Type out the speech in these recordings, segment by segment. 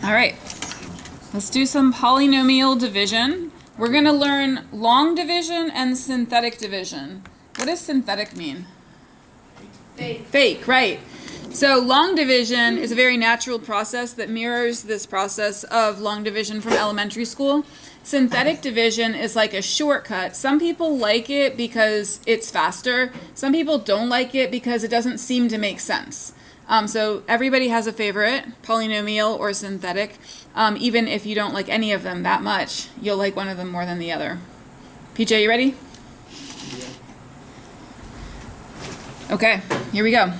All right, let's do some polynomial division. We're going to learn long division and synthetic division. What does synthetic mean? Fake. Fake, right. So long division is a very natural process that mirrors this process of long division from elementary school. Synthetic division is like a shortcut. Some people like it because it's faster. Some people don't like it because it doesn't seem to make sense. So everybody has a favorite, polynomial or synthetic. Even if you don't like any of them that much, you'll like one of them more than the other. PJ, you ready? Okay, here we go.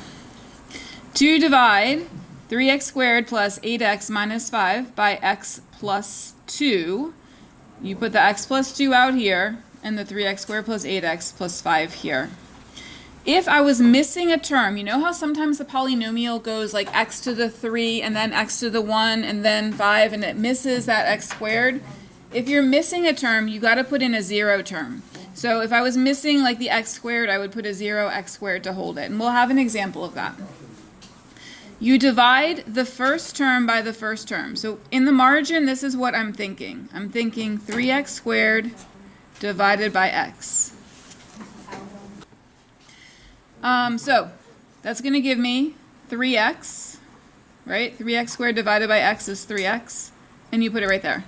To divide 3x squared plus 8x minus 5 by x plus 2, you put the x plus 2 out here and the 3x squared plus 8x plus 5 here. If I was missing a term, you know how sometimes the polynomial goes like x to the 3 and then x to the 1 and then 5 and it misses that x squared? If you're missing a term, you got to put in a 0 term. So if I was missing like the x squared, I would put a 0 x squared to hold it. And we'll have an example of that. You divide the first term by the first term. So in the margin, this is what I'm thinking. I'm thinking 3x squared divided by x. So that's going to give me 3x, right? 3x squared divided by x is 3x. And you put it right there.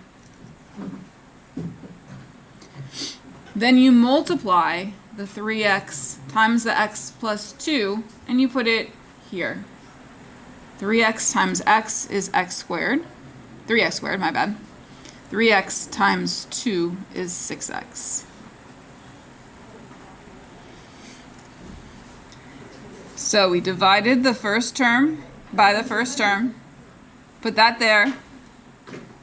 Then you multiply the 3x times the x plus 2, and you put it here. 3x times x is x squared. 3x squared, my bad. 3x times 2 is 6x. So we divided the first term by the first term, put that there,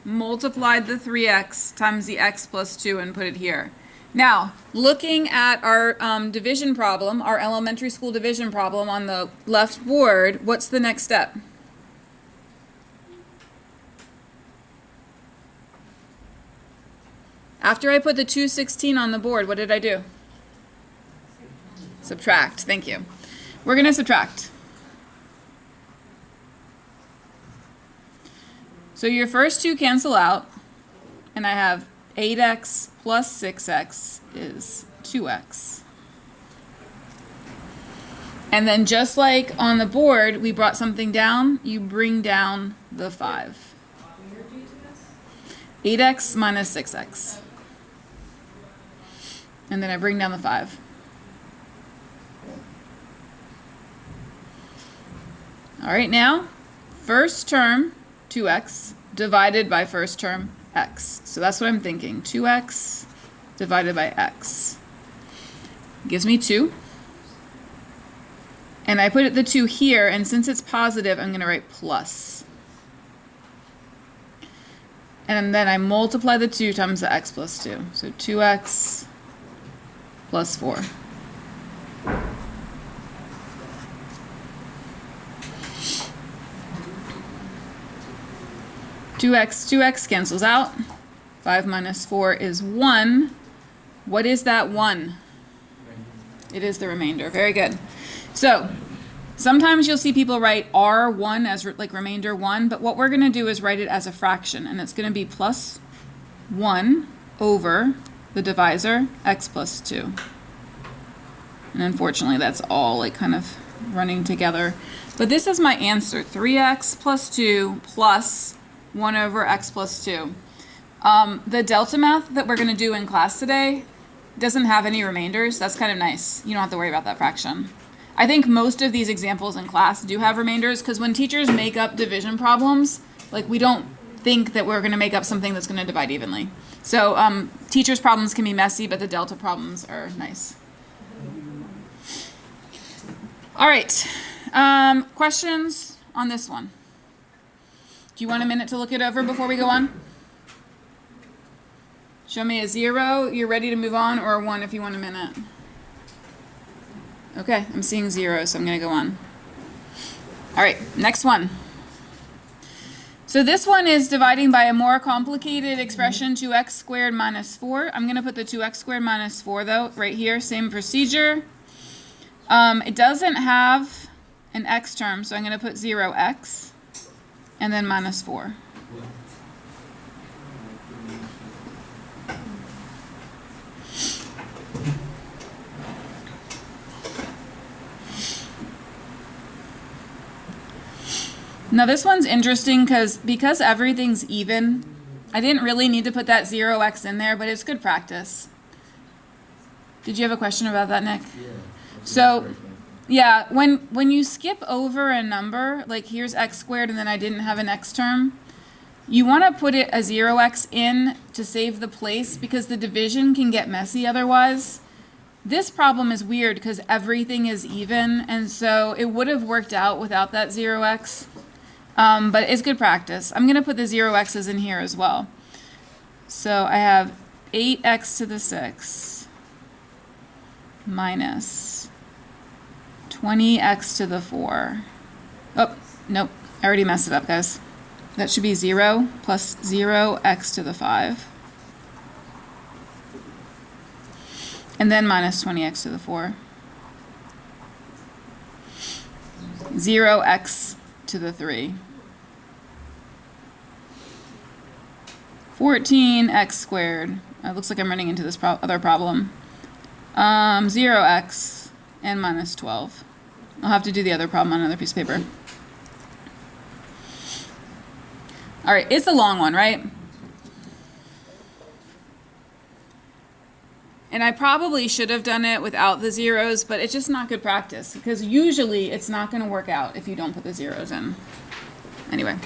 multiplied the 3x times the x plus 2 and put it here. Now, looking at our division problem, our elementary school division problem on the left board, what's the next step? After I put the 216 on the board, what did I do? Subtract, thank you. We're going to subtract. So your first two cancel out, and I have 8x plus 6x is 2x. And then just like on the board, we brought something down, you bring down the 5. 8x minus 6x. And then I bring down the 5. All right, now, first term, 2x, divided by first term, x. So that's what I'm thinking. 2x divided by x gives me 2. And I put the 2 here, and since it's positive, I'm going to write plus. And then I multiply the 2 times the x plus 2. So 2x plus 4. Two x cancels out. 5 minus 4 is 1. What is that 1? It is the remainder. Very good. So sometimes you'll see people write R1 as like remainder 1, but what we're going to do is write it as a fraction, and it's going to be plus 1 over the divisor, x plus 2. And unfortunately, that's all like kind of running together. But this is my answer, 3x plus 2 plus 1 over x plus 2. The delta math that we're going to do in class today doesn't have any remainders. That's kind of nice. You don't have to worry about that fraction. I think most of these examples in class do have remainders because when teachers make up division problems, like we don't think that we're going to make up something that's going to divide evenly. So teachers' problems can be messy, but the delta problems are nice. All right. Questions on this one? Do you want a minute to look it over before we go on? Show me a 0, you're ready to move on, or a 1 if you want a minute. Okay, I'm seeing 0, so I'm going to go on. All right, next one. So this one is dividing by a more complicated expression, 2x squared minus 4. I'm going to put the 2x squared minus 4, though, right here, same procedure. It doesn't have an x term, so I'm going to put 0x and then minus 4. Now this one's interesting because everything's even, I didn't really need to put that 0x in there, but it's good practice. Did you have a question about that, Nick? Yeah. So, yeah, when you skip over a number, like here's x squared and then I didn't have an x term, you want to put it a 0x in to save the place because the division can get messy otherwise. This problem is weird because everything is even, and so it would have worked out without that 0x. But it's good practice. I'm going to put the 0x's in here as well. So I have 8x to the 6 minus 20x to the 4. Oh, nope. I already messed it up, guys. That should be 0 plus 0x to the 5. And then minus 20x to the 4. 0x to the 3. 14x squared. It looks like I'm running into this other problem. 0x and minus 12. I'll have to do the other problem on another piece of paper. All right, it's a long one, right? And I probably should have done it without the zeros, but it's just not good practice because usually it's not going to work out if you don't put the zeros in. Anyway.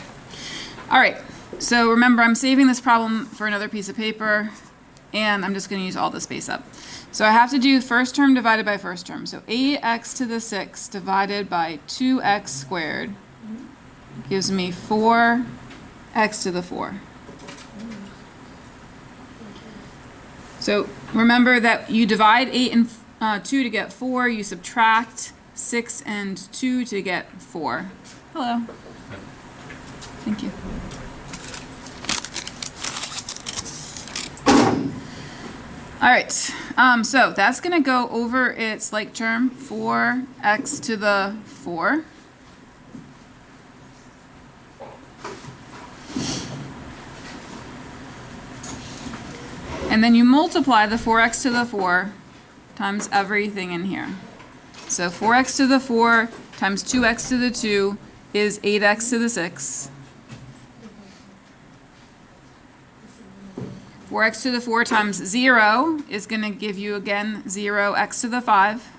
All right, so remember I'm saving this problem for another piece of paper and I'm just going to use all the space up. So I have to do first term divided by first term. So 8x to the 6 divided by 2x squared gives me 4x to the 4. So remember that you divide 8 and 2 to get 4, you subtract 6 and 2 to get 4. Hello. Thank you. All right, so that's going to go over its like term, 4x to the 4. And then you multiply the 4x to the 4 times everything in here. So 4x to the 4 times 2x to the 2 is 8x to the 6. 4x to the 4 times 0 is going to give you, again, 0x to the 5.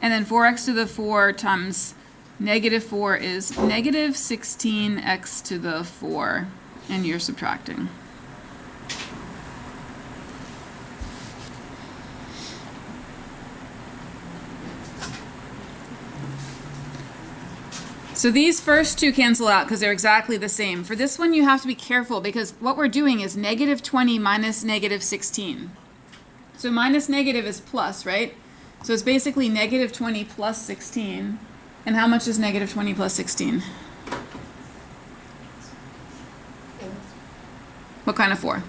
And then 4x to the 4 times negative 4 is negative 16x to the 4. And you're subtracting. So these first two cancel out because they're exactly the same. For this one, you have to be careful because what we're doing is negative 20 minus negative 16. So minus negative is plus, right? So it's basically negative 20 plus 16. And how much is negative 20 plus 16? What kind of 4?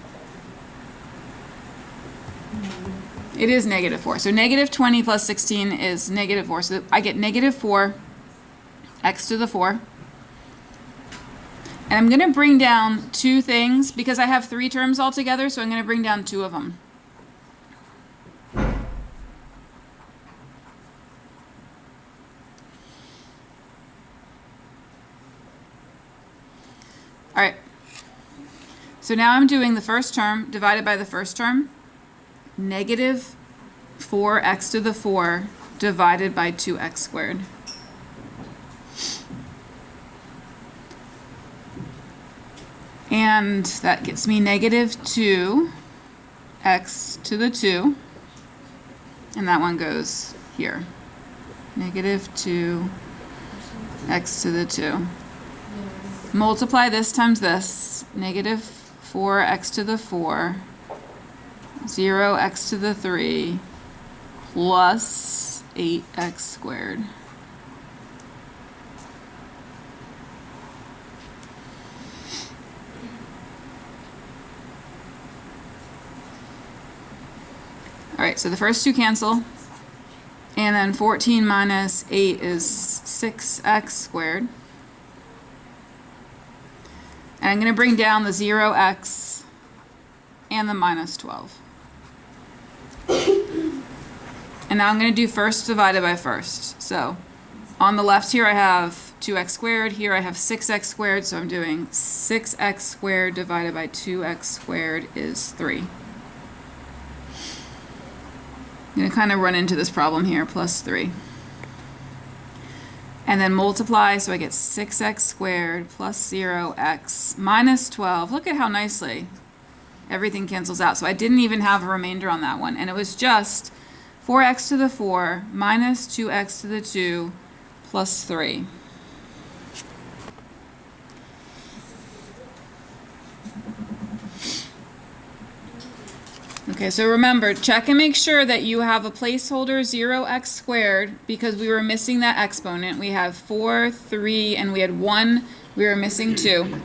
It is negative 4. So negative 20 plus 16 is negative 4. So I get negative 4 x to the 4. And I'm going to bring down two things because I have 3 terms altogether, so I'm going to bring down 2 of them. All right. So now I'm doing the first term divided by the first term. Negative 4x to the 4 divided by 2x squared. And that gets me negative 2x to the 2. And that one goes here. Negative 2x to the 2. Multiply this times this. Negative 4x to the 4. 0x to the 3 plus 8x squared. All right, so the first two cancel. And then 14 minus 8 is 6x squared. And I'm going to bring down the 0x and the minus 12. And now I'm going to do first divided by first. So on the left here I have 2x squared. Here I have 6x squared. So I'm doing 6x squared divided by 2x squared is 3. I'm going to kind of run into this problem here, plus 3. And then multiply, so I get 6x squared plus 0x minus 12. Look at how nicely everything cancels out. So I didn't even have a remainder on that one. And it was just 4x to the 4 minus 2x to the 2 plus 3. Okay, so remember, check and make sure that you have a placeholder 0x squared because we were missing that exponent. We have 4, 3, and we had 1. We were missing 2.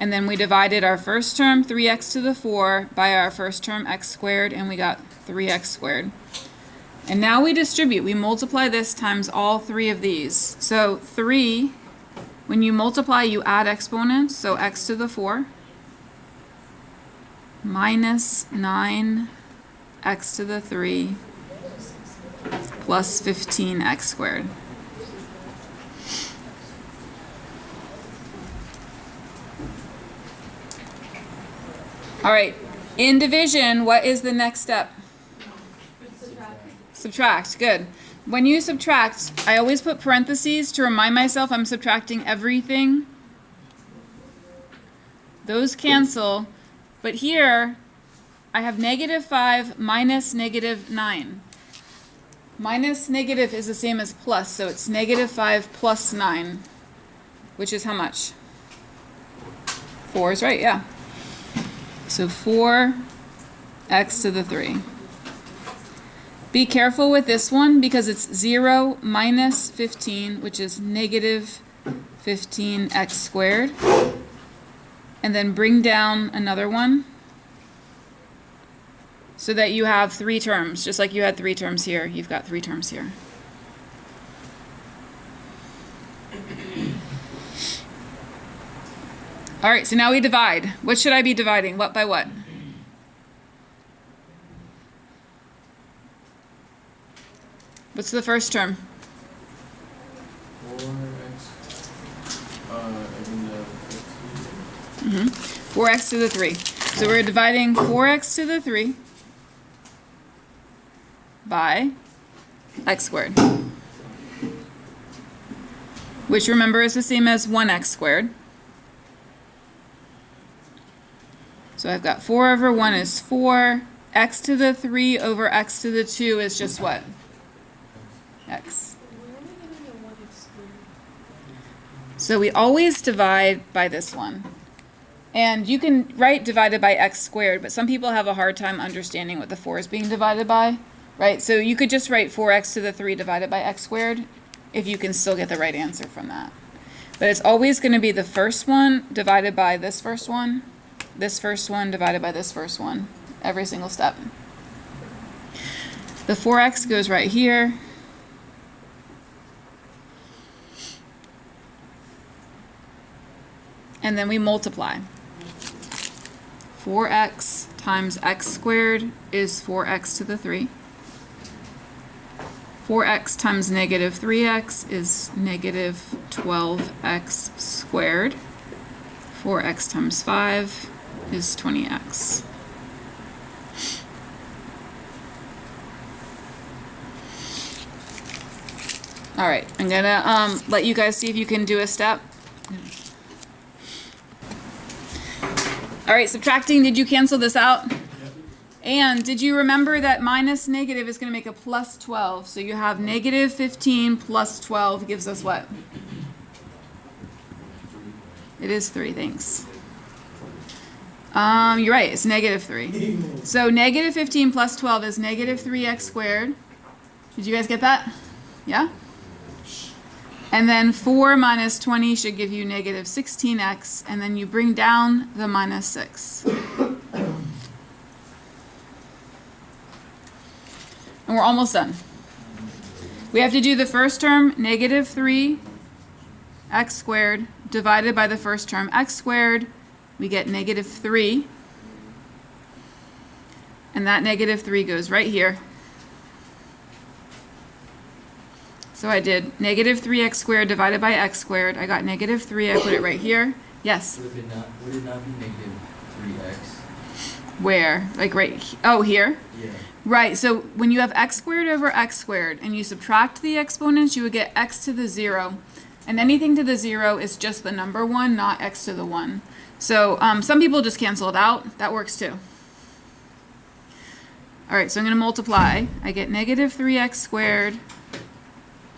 And then we divided our first term, 3x to the 4, by our first term, x squared, and we got 3x squared. And now we distribute. We multiply this times all 3 of these. So 3, when you multiply, you add exponents, so x to the 4. Minus 9x to the 3 plus 15x squared. All right, in division, what is the next step? Subtract, good. When you subtract, I always put parentheses to remind myself I'm subtracting everything. Those cancel. But here, I have negative 5 minus negative 9. Minus negative is the same as plus, so it's negative 5 plus 9, which is how much? 4 is right, yeah. So 4x to the 3. Be careful with this one because it's 0 minus 15, which is negative 15x squared. And then bring down another one so that you have 3 terms. Just like you had 3 terms here, you've got 3 terms here. All right, so now we divide. What should I be dividing? What by what? What's the first term? 4x to the 3. So we're dividing 4x to the 3 by x squared, which remember is the same as 1x squared. So I've got 4 over 1 is 4. X to the 3 over x to the 2 is just what? X. So we always divide by this one. And you can write divided by x squared, but some people have a hard time understanding what the 4 is being divided by, right? So you could just write 4x to the 3 divided by x squared if you can still get the right answer from that. But it's always going to be the first one divided by this first one divided by this first one, every single step. The 4x goes right here. And then we multiply. 4x times x squared is 4x to the 3. 4x times negative 3x is negative 12x squared. 4x times 5 is 20x. All right, I'm gonna let you guys see if you can do a step. All right, subtracting, did you cancel this out? Yep. And did you remember that minus negative is going to make a plus 12? So you have negative 15 plus 12 gives us what? It is 3, thanks. You're right, it's negative 3. So negative 15 plus 12 is negative 3x squared. Did you guys get that? Yeah? And then 4 minus 20 should give you negative 16x, and then you bring down the minus 6. And we're almost done. We have to do the first term, negative 3x squared divided by the first term, x squared, we get negative 3. And that negative 3 goes right here. So I did negative 3x squared divided by x squared. I got negative 3. I put it right here. Yes? Would it not be negative 3x? Where? Like oh, here? Yeah. Right, so when you have x squared over x squared and you subtract the exponents, you would get x to the 0. And anything to the 0 is just the number 1, not x to the 1. So some people just cancel it out. That works too. All right, so I'm going to multiply. I get negative 3x squared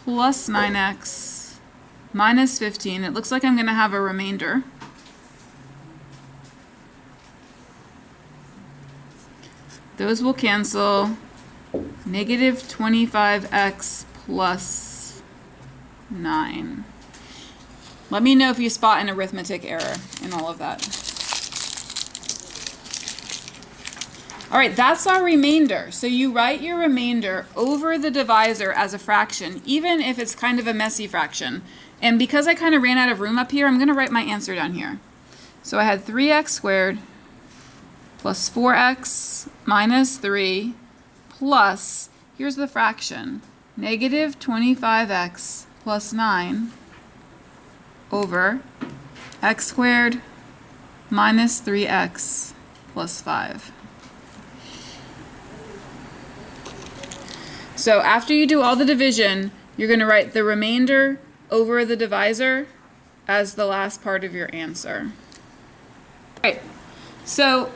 plus 9x minus 15. It looks like I'm going to have a remainder. Those will cancel. Negative 25x plus 9. Let me know if you spot an arithmetic error in all of that. All right, that's our remainder. So you write your remainder over the divisor as a fraction, even if it's kind of a messy fraction. And because I kind of ran out of room up here, I'm going to write my answer down here. So I had 3x squared plus 4x minus 3 plus, here's the fraction, negative 25x plus 9 over x squared minus 3x plus 5. So after you do all the division, you're going to write the remainder over the divisor as the last part of your answer. All right, so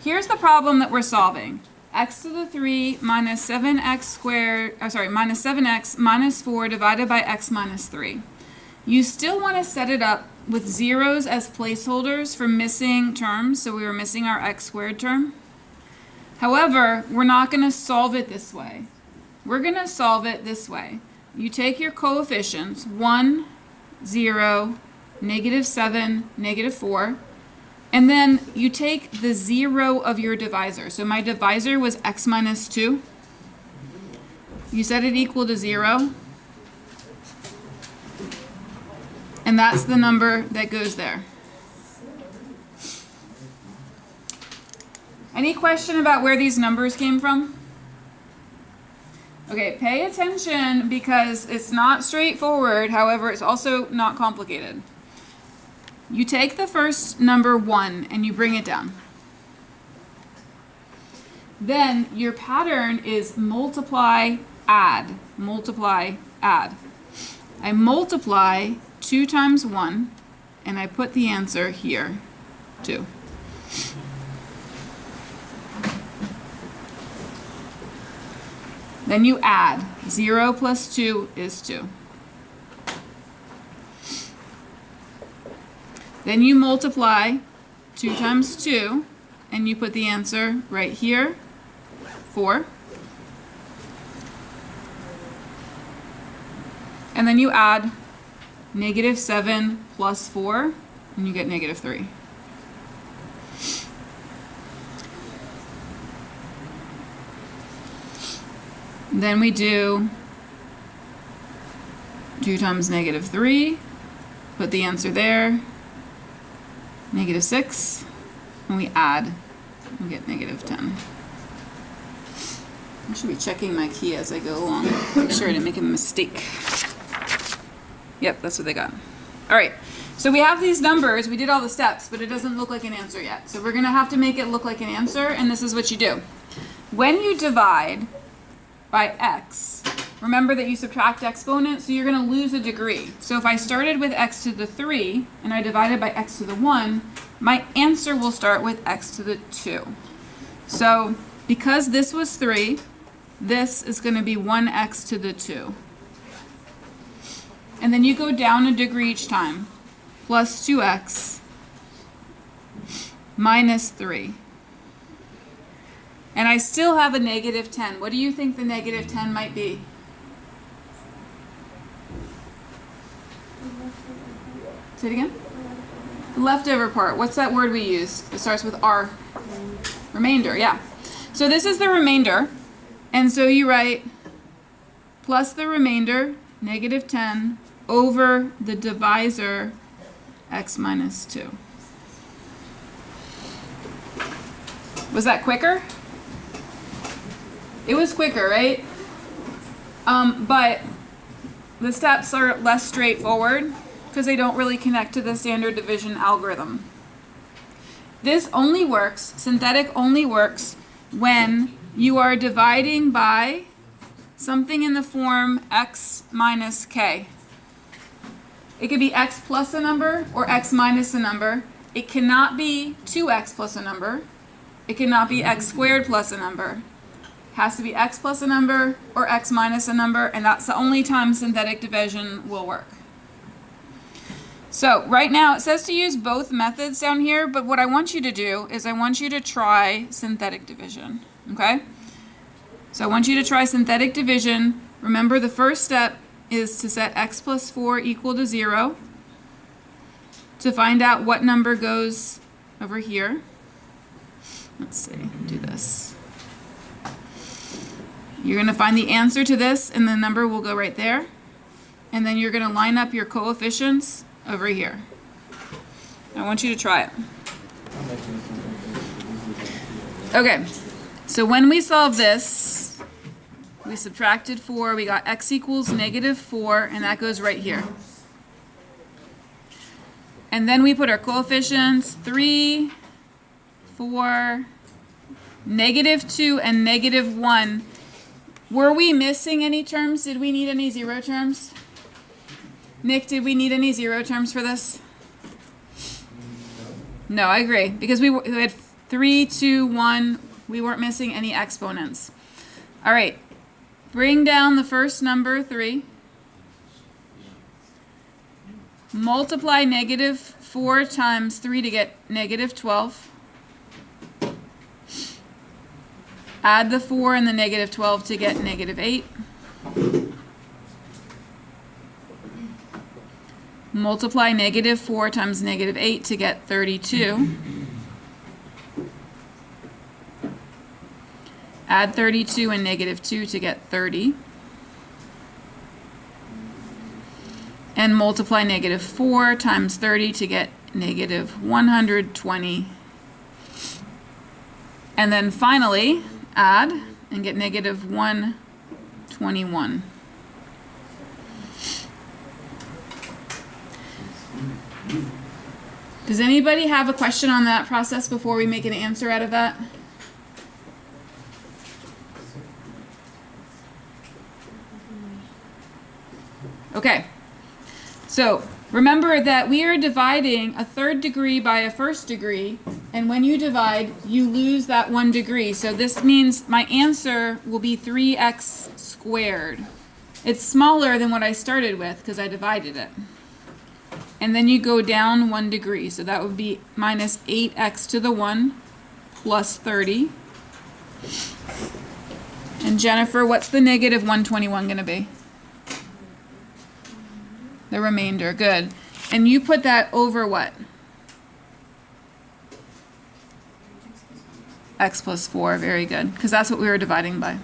here's the problem that we're solving. X to the 3 minus 7x squared, minus 7x minus 4 divided by x minus 3. You still want to set it up with zeros as placeholders for missing terms, so we were missing our x squared term. However, we're not going to solve it this way. We're going to solve it this way. You take your coefficients, 1, 0, negative 7, negative 4, and then you take the 0 of your divisor. So my divisor was x minus 2. You set it equal to 0. And that's the number that goes there. Any question about where these numbers came from? Okay, pay attention because it's not straightforward, however, it's also not complicated. You take the first number 1 and you bring it down. Then your pattern is multiply, add, multiply, add. I multiply 2 times 1 and I put the answer here, 2. Then you add. 0 plus 2 is 2. Then you multiply 2 times 2, and you put the answer right here, 4. And then you add negative 7 plus 4, and you get negative 3. Then we do 2 times negative 3, put the answer there, negative 6, and we add, we get negative 10. I should be checking my key as I go along, make sure I didn't make a mistake. Yep, that's what they got. All right, so we have these numbers, we did all the steps, but it doesn't look like an answer yet. So we're gonna have to make it look like an answer, and this is what you do. When you divide by x, remember that you subtract exponents, so you're going to lose a degree. So if I started with x to the 3 and I divided by x to the 1, my answer will start with x to the 2. So because this was 3, this is going to be 1x to the 2. And then you go down a degree each time, plus 2x minus 3. And I still have a negative 10. What do you think the negative 10 might be? Say it again? The leftover part. What's that word we used? It starts with R. Remainder, yeah. So this is the remainder. And so you write plus the remainder, negative 10, over the divisor, x minus 2. Was that quicker? It was quicker, right? But the steps are less straightforward because they don't really connect to the standard division algorithm. This only works, synthetic only works, when you are dividing by something in the form x minus k. It could be x plus a number or x minus a number. It cannot be 2x plus a number. It cannot be x squared plus a number. It has to be x plus a number or x minus a number, and that's the only time synthetic division will work. So right now it says to use both methods down here, but what I want you to do is I want you to try synthetic division, okay? So I want you to try synthetic division. Remember, the first step is to set x plus 4 equal to 0 to find out what number goes over here. Let's see, do this. You're going to find the answer to this, and the number will go right there. And then you're going to line up your coefficients over here. I want you to try it. Okay, so when we solve this, we subtracted 4, we got x equals negative 4, and that goes right here. And then we put our coefficients, 3, 4, negative 2, and negative 1. Were we missing any terms? Did we need any 0 terms? Nick, did we need any 0 terms for this? No, I agree. Because we had 3, 2, 1. We weren't missing any exponents. All right. Bring down the first number, 3. Multiply negative 4 times 3 to get negative 12. Add the 4 and the negative 12 to get negative 8. Multiply negative 4 times negative 8 to get 32. Add 32 and negative 2 to get 30. And multiply negative 4 times 30 to get negative 120. And then finally, add and get negative 121. Does anybody have a question on that process before we make an answer out of that? Okay, so remember that we are dividing a third degree by a first degree, and when you divide, you lose that 1 degree. So this means my answer will be 3x squared. It's smaller than what I started with because I divided it. And then you go down 1 degree, so that would be minus 8x to the 1 plus 30. And Jennifer, what's the negative 121 going to be? The remainder, good. And you put that over what? X plus 4, very good, because that's what we were dividing by.